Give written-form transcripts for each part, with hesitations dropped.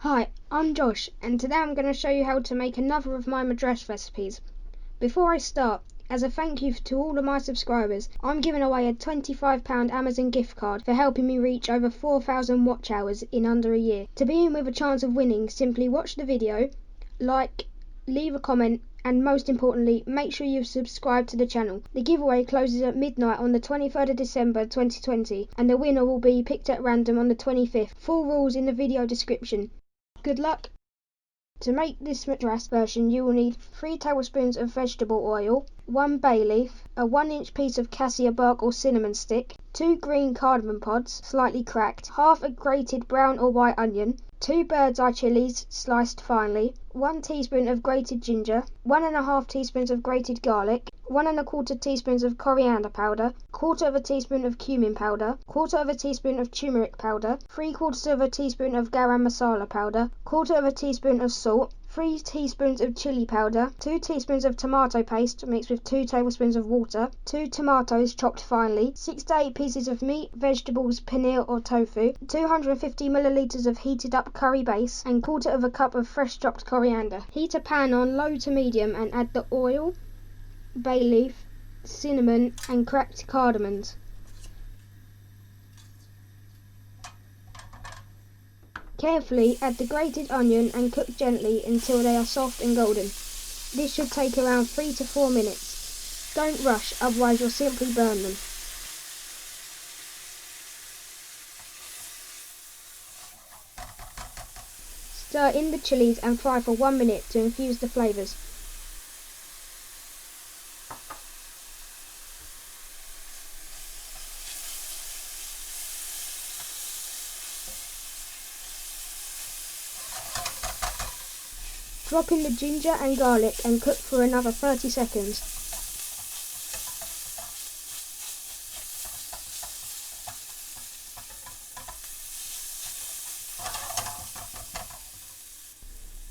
Hi, I'm Josh, and today I'm going to show you how to make another of my Madras recipes. Before I start, as a thank you to all of my subscribers, I'm giving away a £25 Amazon gift card for helping me reach over 4,000 watch hours in under a year. To be in with a chance of winning, simply watch the video, like, leave a comment, and most importantly, make sure you've subscribed to the channel. The giveaway closes at midnight on the 23rd of December 2020, and the winner will be picked at random on the 25th. Full rules in the video description. Good luck! To make this Madras version, you will need 3 tablespoons of vegetable oil, 1 bay leaf, a 1-inch piece of cassia bark or cinnamon stick, 2 green cardamom pods, slightly cracked, half a grated brown or white onion, 2 bird's eye chillies sliced finely, 1 teaspoon of grated ginger, 1½ teaspoons of grated garlic, 1¼ teaspoons of coriander powder, 1/4 teaspoon of cumin powder, 1/4 teaspoon of turmeric powder, 3/4 teaspoon of garam masala powder, 1/4 teaspoon of salt, 3 teaspoons of chilli powder, 2 teaspoons of tomato paste mixed with 2 tablespoons of water, 2 tomatoes chopped finely, 6 to 8 pieces of meat, vegetables, paneer or tofu, 250 millilitres of heated up curry base, and 1/4 cup of fresh chopped coriander. Heat a pan on low to medium and add the oil, bay leaf, cinnamon and cracked cardamoms. Carefully add the grated onion and cook gently until they are soft and golden. This should take around 3 to 4 minutes. Don't rush, otherwise you'll simply burn them. Stir in the chillies and fry for 1 minute to infuse the flavours. Drop in the ginger and garlic and cook for another 30 seconds.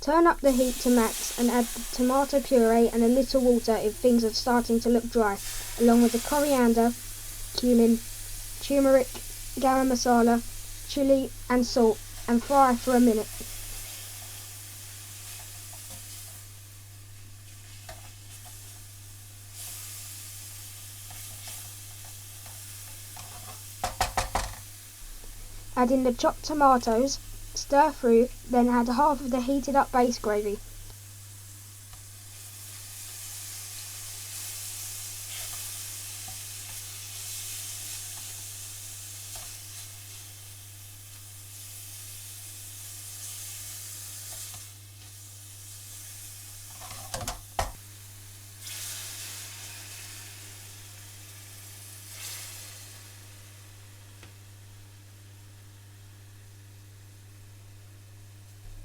Turn up the heat to max and add the tomato puree and a little water if things are starting to look dry, along with the coriander, cumin, turmeric, garam masala, chilli and salt, and fry for a minute. Add in the chopped tomatoes, stir through, then add half of the heated up base gravy.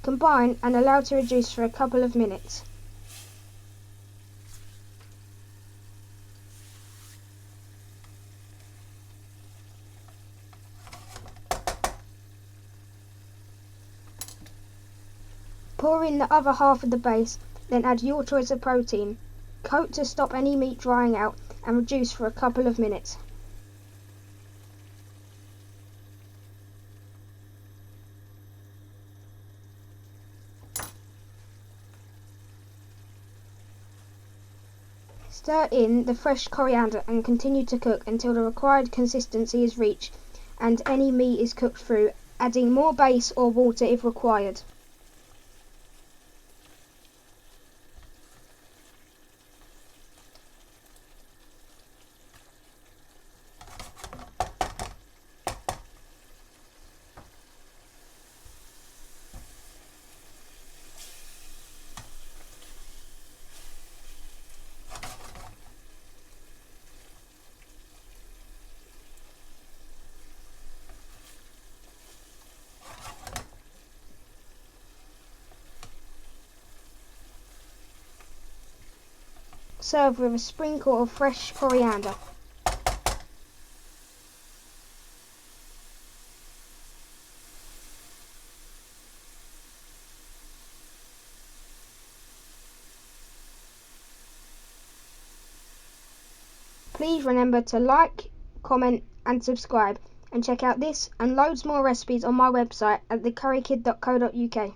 Combine and allow to reduce for a couple of minutes. Pour in the other half of the base, then add your choice of protein. Coat to stop any meat drying out and reduce for a couple of minutes. Stir in the fresh coriander and continue to cook until the required consistency is reached and any meat is cooked through, adding more base or water if required. Serve with a sprinkle of fresh coriander. Please remember to like, comment and subscribe, and check out this and loads more recipes on my website at thecurrykid.co.uk.